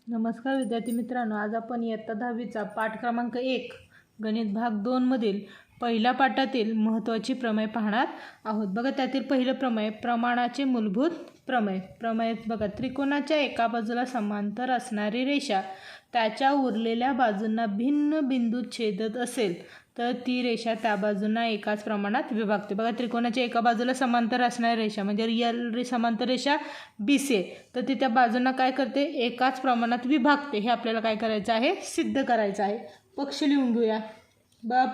नमस्कार विद्यार्थी मित्रांनो, आज आपण इयत्ता 10वीचा पाठ क्रमांक 1 गणित भाग 2 मधील पहिल्या पाठातील महत्त्वाची प्रमेय पाहणार आहोत. बघा, त्यातील पहिलं प्रमेय प्रमाणाचे मूलभूत प्रमेय. प्रमेय बघा, त्रिकोणाच्या एका बाजूला समांतर असणारी रेषा त्याच्या उरलेल्या बाजूंना भिन्न बिंदूत छेदत असेल तर ती रेषा त्या बाजूंना एकाच प्रमाणात विभागते. बघा, त्रिकोणाच्या एका बाजूला समांतर असणारी रेषा म्हणजे रियल समांतर रेषा BC आहे, तर ती त्या बाजूंना काय करते, एकाच प्रमाणात विभागते. हे आपल्याला काय करायचं आहे, सिद्ध करायचं आहे. पक्ष लिहून घेऊया. बघा,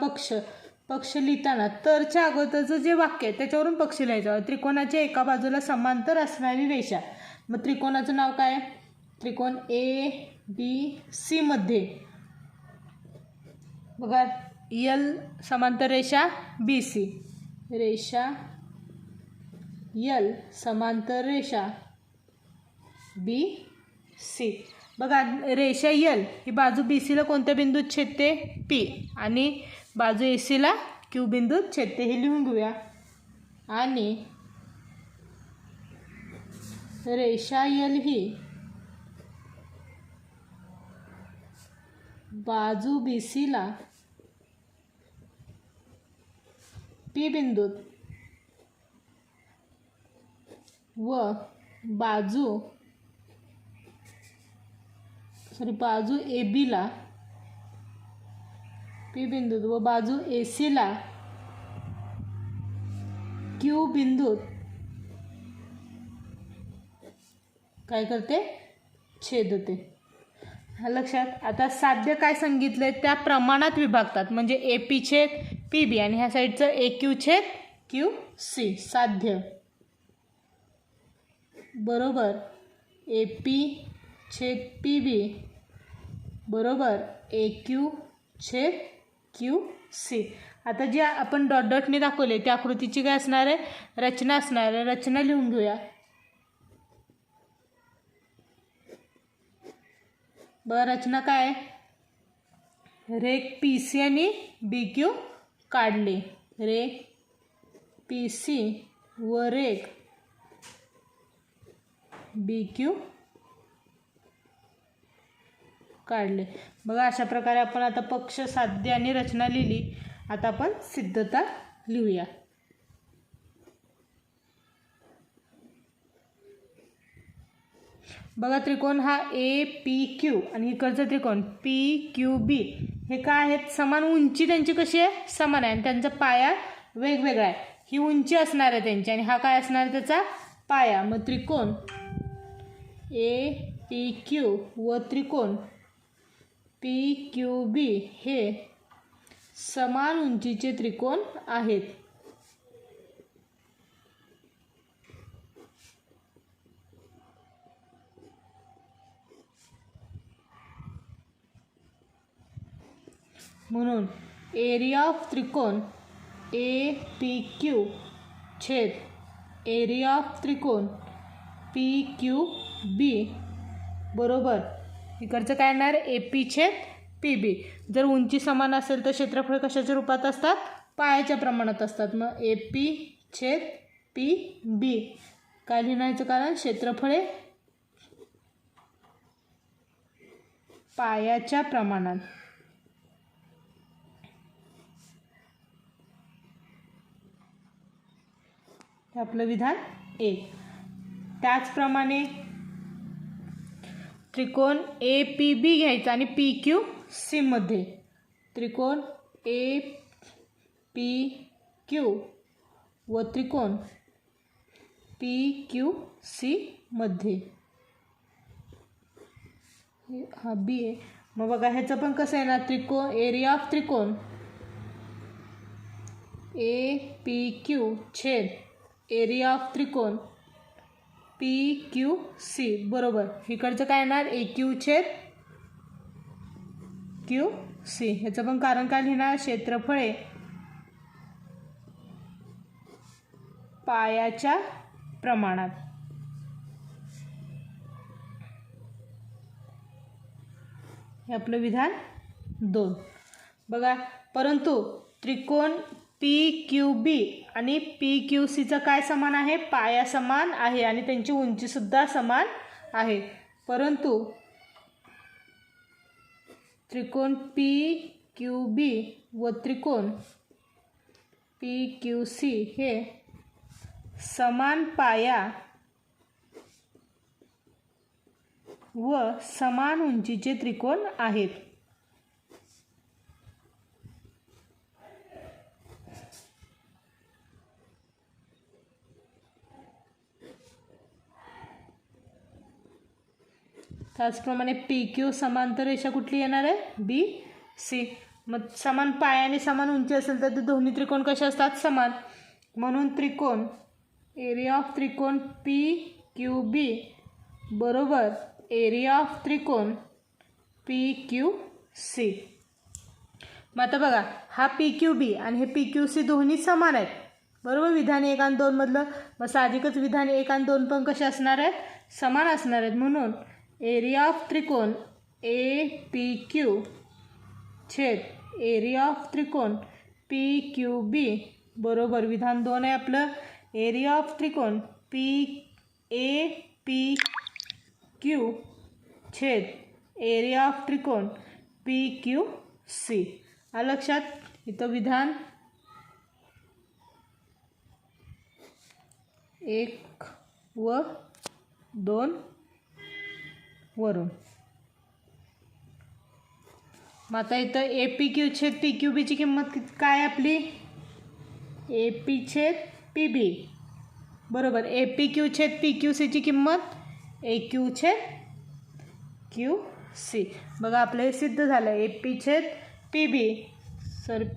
पक्ष लिहिताना तरच्या अगोदरचं जे वाक्य आहे त्याच्यावरून पक्ष लिहायचं. त्रिकोणाच्या एका बाजूला समांतर असणारी रेषा, मग त्रिकोणाचं नाव काय, त्रिकोण ABC मध्ये बघा L समांतर रेषा BC, रेषा L समांतर रेषा BC. बघा, रेषा L ही बाजू BC ला कोणत्या बिंदूत छेदते, P, आणि बाजू AC ला Q बिंदूत छेदते. हे लिहून घेऊया. आणि रेषा L ही बाजू BC ला P बिंदूत व बाजू AB ला P बिंदूत व बाजू AC ला Q बिंदूत काय करते, छेदते. लक्षात. आता साध्य काय सांगितलंय, त्या प्रमाणात विभागतात. म्हणजे AP छेद PB आणि ह्या साईडचं AQ छेद QC. साध्य बरोबर AP छेद PB बरोबर AQ छेद QC. आता जे आपण डॉट डॉटने दाखवले त्या आकृतीची काय असणार आहे, रचना असणार आहे. रचना लिहून घेऊया. बरं, रचना काय, रेख PC आणि BQ काढले. रेख PC व रेख BQ काढले. बघा, अशा प्रकारे आपण आता पक्ष, साध्य आणि रचना लिहिली. आता आपण सिद्धता लिहूया. बघा, त्रिकोण हा APQ आणि इकडचा त्रिकोण PQB हे काय आहेत, समान उंची त्यांची कशी आहे, समान आहे, आणि त्यांचा पाया वेगवेगळा आहे. ही उंची असणार आहे त्यांची आणि हा काय असणार आहे, त्याचा पाया. मग त्रिकोण APQ व त्रिकोण PQB हे समान उंचीचे त्रिकोण आहेत. म्हणून एरिया ऑफ त्रिकोण APQ छेद एरिया ऑफ त्रिकोण PQB बरोबर इकडचं काय येणार, AP छेद PB. जर उंची समान असेल तर क्षेत्रफळ कशाच्या रूपात असतात, पायाच्या प्रमाणात असतात. मग AP छेद PB काय लिहायचं, कारण क्षेत्रफळे पायाच्या प्रमाणात. आपलं विधान 1. त्याचप्रमाणे त्रिकोण APB घ्यायचा आणि PQC मध्ये, त्रिकोण APQ व त्रिकोण PQC मध्ये, हा B आहे. मग बघा, ह्याचं पण कसं आहे ना, त्रिकोण एरिया ऑफ त्रिकोण APQ छेद एरिया ऑफ त्रिकोण PQC बरोबर इकडचं काय येणार, AQ छेद QC. ह्याचं पण कारण काय लिहिणार, क्षेत्रफळे पायाच्या प्रमाणात. हे आपलं विधान 2. बघा, परंतु त्रिकोण PQB आणि PQCचं काय समान आहे, पाया समान आहे आणि त्यांची उंचीसुद्धा समान आहे. परंतु त्रिकोण पी क्यू बी व त्रिकोण पी क्यू सी हे समान पाया व समान उंचीचे त्रिकोण आहेत. त्याचप्रमाणे पी क्यू समांतर रेषा कुठली येणार आहे? B C. मग समान पायाने समान उंची असेल तर ते दोन्ही त्रिकोण कसे असतात? समान. म्हणून त्रिकोण एरिया ऑफ त्रिकोण पी क्यू बी बरोबर एरिया ऑफ त्रिकोण पी क्यू सी. मग आता बघा, हा पी क्यू बी आणि हे पी क्यू सी दोन्ही समान आहेत बरोबर, विधान 1 आणि 2 मधलं. मग साहजिकच विधान 1 आणि 2 पण कसे असणार आहेत? समान असणार आहेत. म्हणून एरिया ऑफ त्रिकोण ए पी क्यू छेद एरिया ऑफ त्रिकोण पी क्यू बी बरोबर विधान 2 आहे आपलं, एरिया ऑफ त्रिकोण पी ए पी क्यू छेद एरिया ऑफ त्रिकोण पी क्यू सी. आलं लक्षात? इथं विधान 1 व 2 वरून. मग आता इथं ए पी क्यू छेद पी क्यू बीची किंमत काय आपली? ए पी छेद पी बी बरोबर ए पी क्यू छेद पी क्यू सीची किंमत ए क्यू छेद क्यू सी. बघा आपलं हे सिद्ध झालं. ए पी छेद पी बी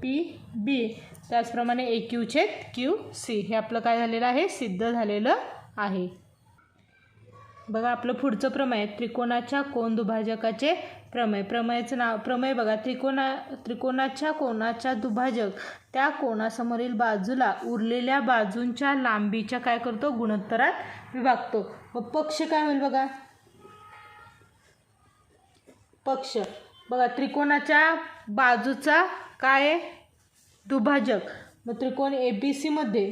पी बी त्याचप्रमाणे ए क्यू छेद क्यू सी हे आपलं काय झालेलं आहे? सिद्ध झालेलं आहे. बघा आपलं पुढचं प्रमेय त्रिकोणाच्या कोन दुभाजकाचे प्रमेय. प्रमेय बघा, त्रिकोणाच्या कोनाच्या दुभाजक त्या कोनासमोरील बाजूला उरलेल्या बाजूंच्या लांबीच्या काय करतो? गुणोत्तरात विभागतो. व पक्ष काय होईल बघा? पक्ष बघा, त्रिकोणाच्या बाजूचा काय आहे? दुभाजक. मग त्रिकोण ए बी सी मध्ये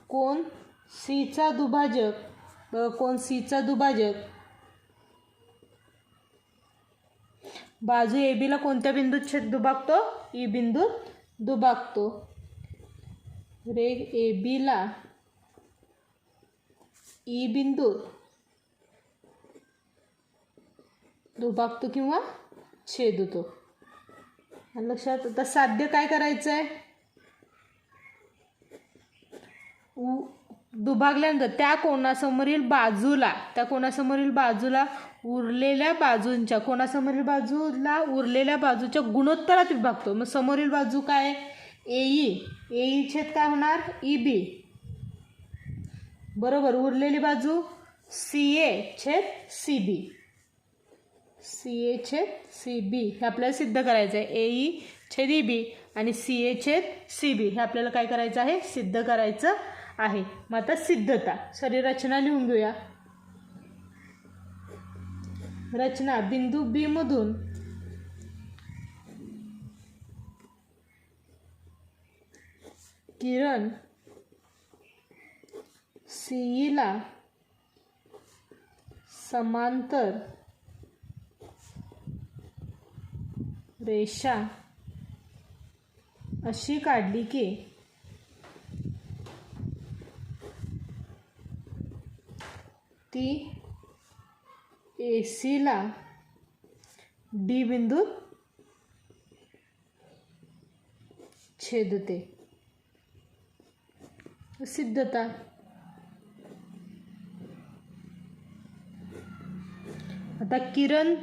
कोन सीचा दुभाजक, कोन सीचा दुभाजक बाजू ए बीला कोणत्या बिंदूत दुभागतो? ई बिंदूत दुभागतो. रेघ ए बीला ई बिंदूत दुभागतो किंवा छेदतो. लक्षात? आता साध्य काय करायचं आहे? दुभागल्यानंतर त्या कोणासमोरील बाजूला उरलेल्या बाजूंच्या उरलेल्या बाजूच्या गुणोत्तरात विभागतो. मग समोरील बाजू काय? ए छेद काय होणार? ई बी बरोबर उरलेली बाजू सी ए छेद सी बी. सी ए छेद सी बी हे आपल्याला सिद्ध करायचं आहे. ए ई छेद ई बी आणि सी ए छेद सी बी हे आपल्याला काय करायचं आहे? सिद्ध करायचं आहे. मग आता सिद्धता शरीररचना लिहून घेऊया. रचना बिंदू बी मधून किरण सीईला समांतर रेषा अशी काढली की ती एसीला डी बिंदूत छेदते. सिद्धता आता किरण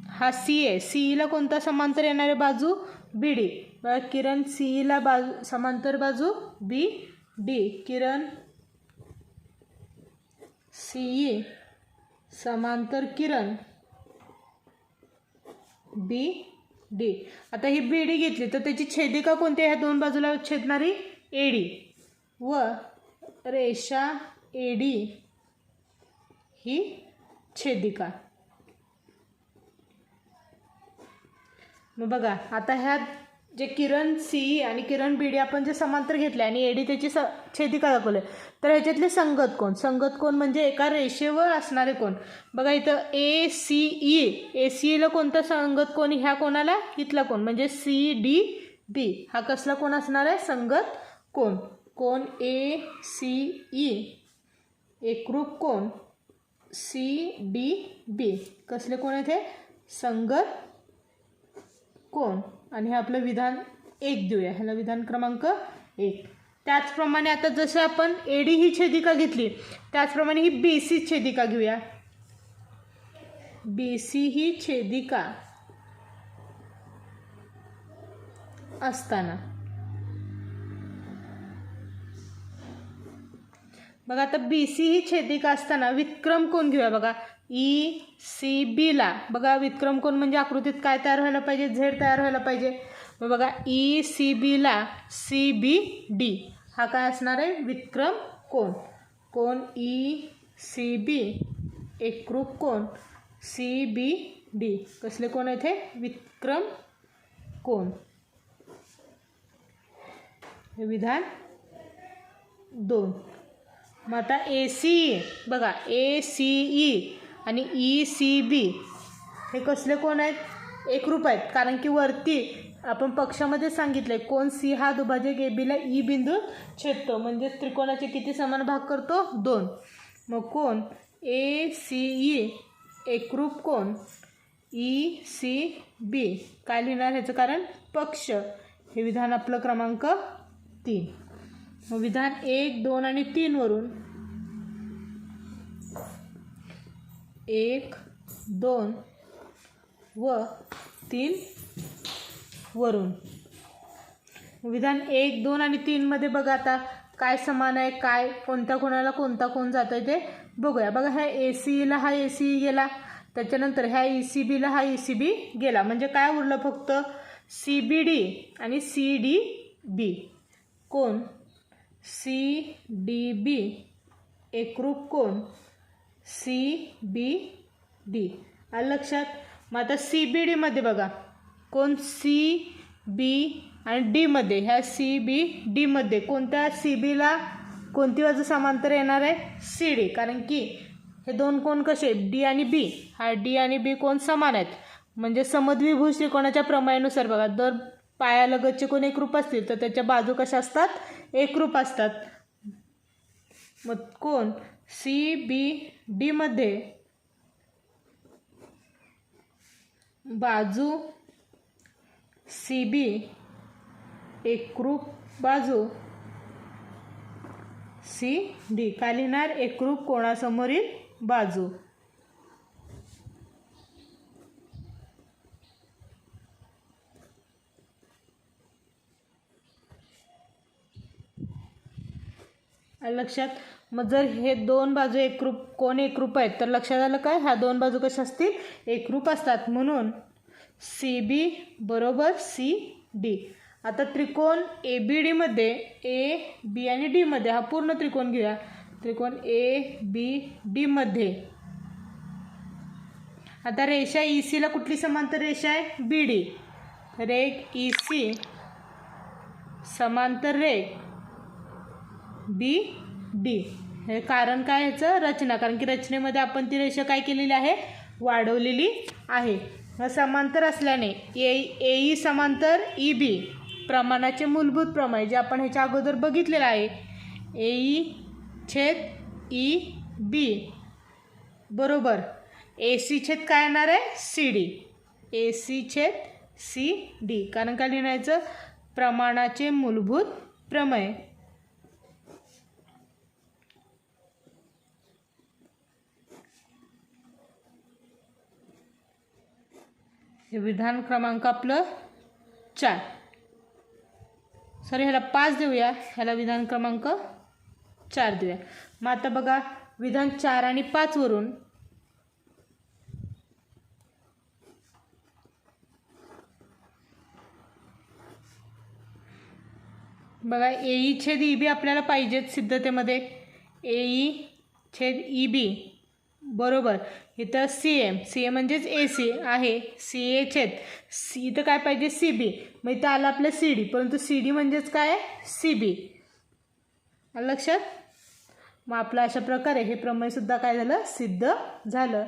हा सी आहे, सीईला कोणता समांतर येणारे बाजू? बी डी. किरण सीईला समांतर बाजू बी डी. किरण सीई समांतर किरण बी डी. आता ही बी डी घेतली तर त्याची छेदिका कोणती? ह्या दोन बाजूला छेदणारी एडी व रेषा एडी ही छेदिका. मग बघा आता ह्या जे किरण सी आणि किरण बी डी आपण जे समांतर घेतले आणि एडी त्याची छेदिका दाखवले, तर ह्याच्यातले संगत कोण म्हणजे एका रेषेवर असणारे कोण. बघा इथं ए सी ईला कोणता संगत कोण, ह्या कोणाला इथला कोण म्हणजे सी डी बी हा कसला कोण असणार आहे संगत कोण ए सी ई एकरूप कोण सी डी बी कसले कोण आहेत हे संगत कोण. आणि हे आपलं विधान 1 देऊया, ह्याला विधान क्रमांक 1. त्याचप्रमाणे आता जसं आपण एडी ही छेदिका घेतली त्याचप्रमाणे ही बीसी छेदिका घेऊया. बीसी ही छेदिका असताना बघा आता बीसी ही छेदिका असताना व्युत्क्रम कोण घेऊया. बघा ई सी बीला बघा व्युत्क्रम कोण म्हणजे आकृतीत काय तयार व्हायला पाहिजे झेड तयार व्हायला पाहिजे. मग बघा ई सी बीला सी बी डी हा काय असणार आहे व्युत्क्रम कोण ई सी बी एकरूप कोण सी बी डी कसले कोण आहेत हे व्युत्क्रम कोण. हे विधान 2. मग आता ए सी बघा ए सी ई आणि ई सी बी हे कसले कोण आहेत एकरूप आहेत, कारण की वरती आपण पक्षामध्ये सांगितले कोण सी हा दुभाजक ए बीला ई बिंदू छेदतो म्हणजे त्रिकोणाचे किती समान भाग करतो 2. मग कोण ए सी ई एकरूप कोण ई सी बी काय लिहिणार ह्याचं कारण पक्ष. हे विधान आपलं क्रमांक 3. मग विधान 1, 2 आणि 3 वरून 1, 2 व 3 वरून विधान 1, 2 आणि 3 मध्ये बघा आता काय समान आहे काय कोणत्या कोणाला कोणता कोण जात आहे ते बघूया. बघा ह्या ए सीला हा ए सी गेला त्याच्यानंतर ह्या ई सी बीला हा ई सी बी गेला म्हणजे काय उरलं फक्त सी बी डी आणि सी डी बी. कोण सी डी बी एकरूप कोण सी बी डी आलं लक्षात. मग आता सी बी डीमध्ये बघा कोण सी बी आणि डीमध्ये ह्या सी बी डीमध्ये कोणत्या सी बीला कोणती बाजू समांतर येणार आहे सी डी, कारण की हे दोन कोण कसे डी आणि बी हा डी आणि बी कोण समान आहेत म्हणजे समद्विभुज त्रिकोणाच्या प्रमेयानुसार बघा दर पायालगतचे कोण एकरूप असतील तर त्याच्या बाजू कशा असतात एकरूप असतात. मग कोण सी बी डीमध्ये बाजू सी बी एकरूप बाजू सी डी काय लिहिणार एकरूप कोणासमोरील बाजू. लक्षात. मग जर हे दोन बाजू एकरूप आहेत तर लक्षात आलं काय ह्या दोन बाजू कशा असतील एकरूप असतात म्हणून सी बी बरोबर सी डी. आता त्रिकोण ए बी डीमध्ये ए बी आणि डीमध्ये हा पूर्ण त्रिकोण घेऊया. त्रिकोण ए बी डीमध्ये आता रेषा ई सीला कुठली समांतर रेषा आहे बी डी. रेघ ई सी समांतर रेघ बी डी. हे कारण काय ह्याचं रचना, कारण की रचनेमध्ये आपण ती रेषा काय केलेली आहे वाढवलेली आहे. समांतर असल्याने ए ई समांतर ई बी प्रमाणाचे मूलभूत प्रमेय जे आपण ह्याच्या अगोदर बघितलेलं आहे ए ई छेद ई बी बरोबर ए सी छेद काय येणार आहे सी डी. ए सी छेद सी डी कारण काय लिहायचं प्रमाणाचे मूलभूत प्रमेय. हे विधान क्रमांक आपलं 4. सॉरी ह्याला 5 देऊया, ह्याला विधान क्रमांक 4 देऊया. मग आता बघा विधान 4 आणि 5 वरून बघा ए छेद ई बी आपल्याला पाहिजेत सिद्धतेमध्ये. ए छेद ई बी बरोबर. इथं सी ए म्हणजेच AC आहे. CA छेद सी, इथं काय पाहिजे CB. मग इथं आलं आपलं CD, परंतु CD म्हणजेच काय आहे CB. आलं लक्षात. मग आपलं अशा प्रकारे हे प्रमेयसुद्धा काय झालं सिद्ध झालं.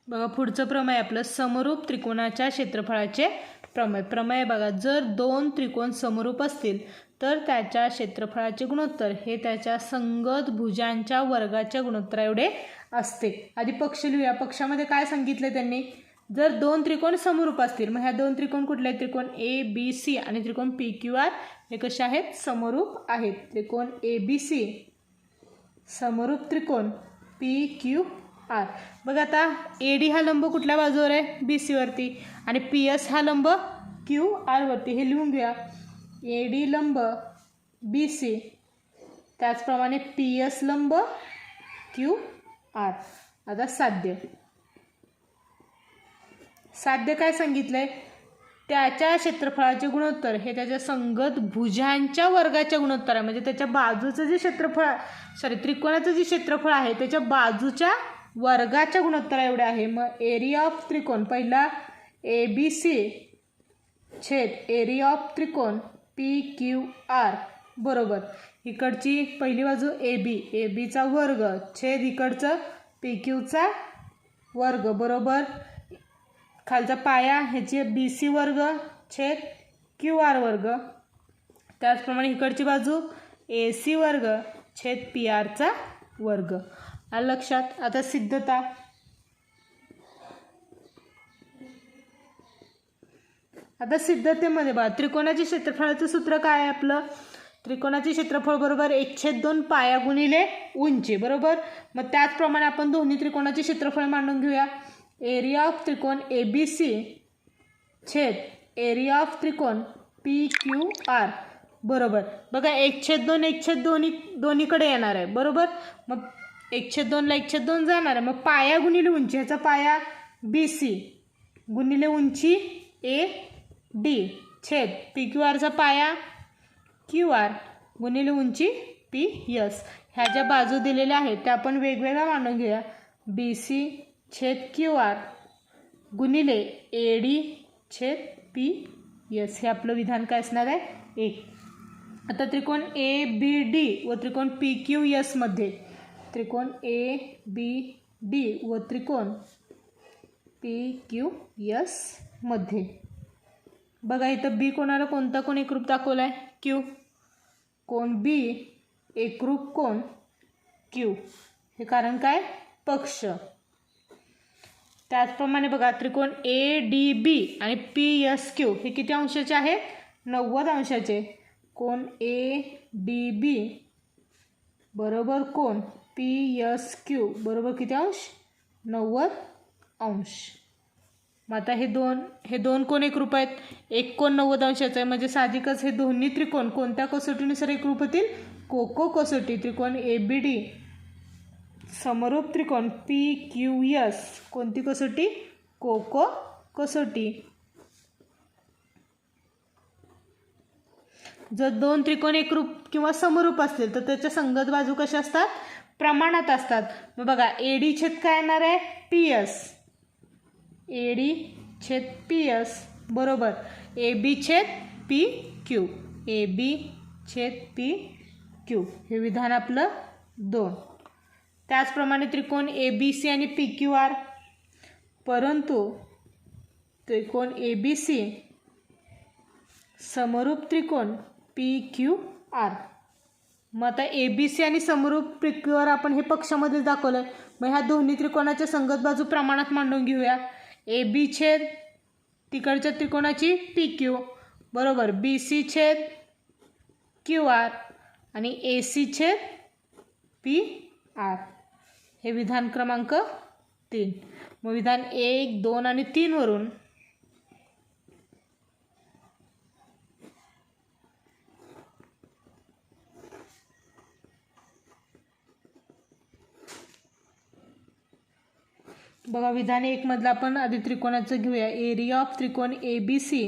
बघा पुढचं प्रमेय आपलं समरूप त्रिकोणाच्या क्षेत्रफळाचे प्रमेय. प्रमेय बघा, जर दोन त्रिकोण समरूप असतील तर त्याच्या क्षेत्रफळाचे गुणोत्तर हे त्याच्या संगत भुजांच्या वर्गाच्या गुणोत्तरा एवढे असते. आधी पक्ष लिहूया. पक्षामध्ये काय सांगितलं त्यांनी, जर दोन त्रिकोण समरूप असतील, मग ह्या दोन त्रिकोण कुठले आहेत, त्रिकोण ABC आणि त्रिकोण PQR हे कसे आहेत, समरूप आहेत. त्रिकोण ABC समरूप त्रिकोण PQR. बघा आता AD हा लंब कुठल्या बाजूवर आहे, BC वरती, आणि PS हा लंब QR वरती. हे लिहून घ्या. AD लंब BC, त्याचप्रमाणे PS लंब QR. आता साध्य काय सांगितलंय, त्याच्या क्षेत्रफळाचे गुणोत्तर हे त्याच्या संगत भुजांच्या वर्गाच्या गुणोत्तर, म्हणजे त्याच्या बाजूचं जे क्षेत्रफळ त्रिकोणाचं जे क्षेत्रफळ आहे त्याच्या बाजूच्या वर्गाच्या गुणोत्तरा एवढे आहे. मग एरिया ऑफ त्रिकोण पहिला ABC छेद एरिया ऑफ त्रिकोण PQR बरोबर. इकडची पहिली बाजू ABचा वर्ग छेद इकडचं PQचा वर्ग बरोबर. खालचा पाया ह्याची BC वर्ग छेद QR वर्ग. त्याचप्रमाणे इकडची बाजू AC वर्ग छेद PRचा वर्ग. आलं लक्षात. आता सिद्धता. आता सिद्धतेमध्ये बघा, त्रिकोणाचे क्षेत्रफळाचं सूत्र काय आहे आपलं, त्रिकोणाचे क्षेत्रफळ बरोबर 1/2 पाया गुणिले उंची बरोबर. मग त्याचप्रमाणे आपण दोन्ही त्रिकोणाचे क्षेत्रफळ मांडून घेऊया. एरिया ऑफ त्रिकोण ABC छेद एरिया ऑफ त्रिकोण PQR बरोबर. बघा 1/2 दोन्हीकडे येणार आहे बरोबर. मग 1/2 ला 1/2 जाणार आहे. मग पाया गुणिले उंची, ह्याचा पाया BC गुणिले उंची AD छेद PQRचा पाया QR गुणिले उंची PS. ह्या ज्या बाजू दिलेल्या आहेत त्या आपण वेगवेगळ्या मांडून घेऊया. BC छेद QR गुणिले AD छेद PS. हे आपलं विधान काय असणार आहे, 1. आता त्रिकोण ABD व त्रिकोण PQS मध्ये, त्रिकोण ABD व त्रिकोण PQS मध्ये बघा, इथं B कोणाला कोणता कोण एकरूप दाखवला आहे, Q. कोण B एकरूप कोण Q. हे कारण काय, पक्ष. त्याचप्रमाणे बघा त्रिकोण ADB आणि PSQ हे किती अंशाचे आहेत, 90 अंशाचे. कोण ADB बरोबर कोण PSQ बरोबर किती अंश, 90 अंश. मग आता हे दोन कोण एकरूप आहेत, एक कोण 90 अंशाचा आहे, म्हणजे साहजिकच हे दोन्ही त्रिकोण कोणत्या कसोटीनुसार एकरूप होतील, कोको कसोटी. त्रिकोण ABD समरूप त्रिकोण PQS कोणती कसोटी, कोको कसोटी. जर दोन त्रिकोण एकरूप किंवा समरूप असतील तर त्याच्या संगत बाजू कशा असतात, प्रमाणात असतात. मग बघा AD छेद काय येणार आहे, PS. AD छेद PS बरोबर AB छेद PQ. AB छेद PQ हे विधान आपलं 2. त्याचप्रमाणे त्रिकोण ABC आणि PQR, परंतु त्रिकोण ABC समरूप त्रिकोण PQR. मग आता ABC आणि समरूप PQR आपण हे पक्षामध्ये दाखवलं. मग ह्या दोन्ही त्रिकोणाच्या संगत बाजू प्रमाणात मांडून घेऊया. AB छेद तिकडच्या त्रिकोणाची PQ बरोबर BC छेद QR आणि AC छेद PR. हे विधान क्रमांक 3. मग विधान 1, 2 आणि 3 वरून बघा, विधान 1 मधलं आपण आधी त्रिकोणाचं घेऊया. एरिया ऑफ त्रिकोण ABC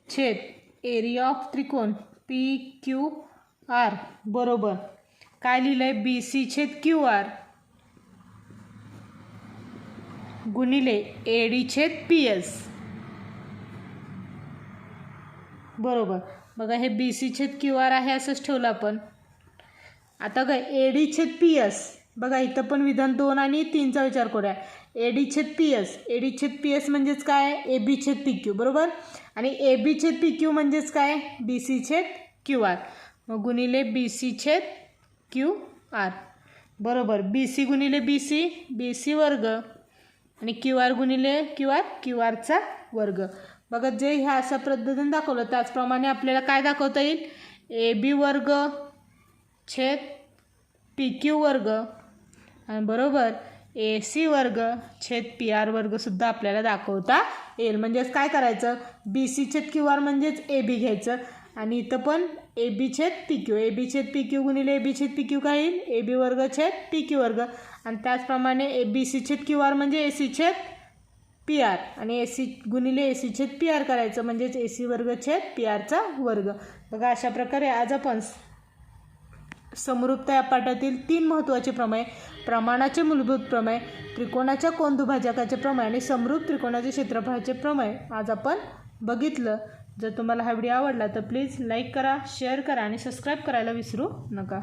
छेद एरिया ऑफ त्रिकोण PQR बरोबर काय लिहिलं आहे BC/QR गुणिले AD/PS. बरोबर. बघा हे BC/QR आहे असंच ठेवलं आपण. आता काय AD/PS. बघा इथं पण विधान 2 आणि 3चा विचार करूया. AD/PS. AD/PS म्हणजेच काय AB/PQ बरोबर. आणि AB/PQ म्हणजेच काय BC/QR. मग गुणिले BC/QR बरोबर. BC गुणिले BC BC वर्ग आणि QR गुणिले QRचा वर्ग. बघा जे ह्या अशा पद्धतीने दाखवलं त्याचप्रमाणे आपल्याला काय दाखवता येईल AB वर्ग छेद PQ वर्ग आणि बरोबर AC वर्ग छेद PR वर्ग सुद्धा आपल्याला दाखवता येईल. म्हणजेच काय करायचं BC/QR म्हणजेच AB घ्यायचं आणि इथं पण AB/PQ AB/PQ गुणिले AB/PQ काय येईल AB वर्ग छेद PQ वर्ग आणि त्याचप्रमाणे BC/QR म्हणजे AC/PR आणि AC गुणिले AC/PR करायचं म्हणजेच AC वर्ग छेद PRचा वर्ग. बघा अशा प्रकारे आज आपण समरूपता या पाठातील 3 महत्त्वाचे प्रमेय, प्रमाणाचे मूलभूत प्रमेय, त्रिकोणाच्या कोन दुभाजकाचे प्रमेय आणि समरूप त्रिकोणाचे क्षेत्रफळाचे प्रमेय आज आपण बघितलं. जर तुम्हाला हा व्हिडिओ आवडला तर प्लीज लाईक करा, शेअर करा आणि सबस्क्राईब करायला विसरू नका.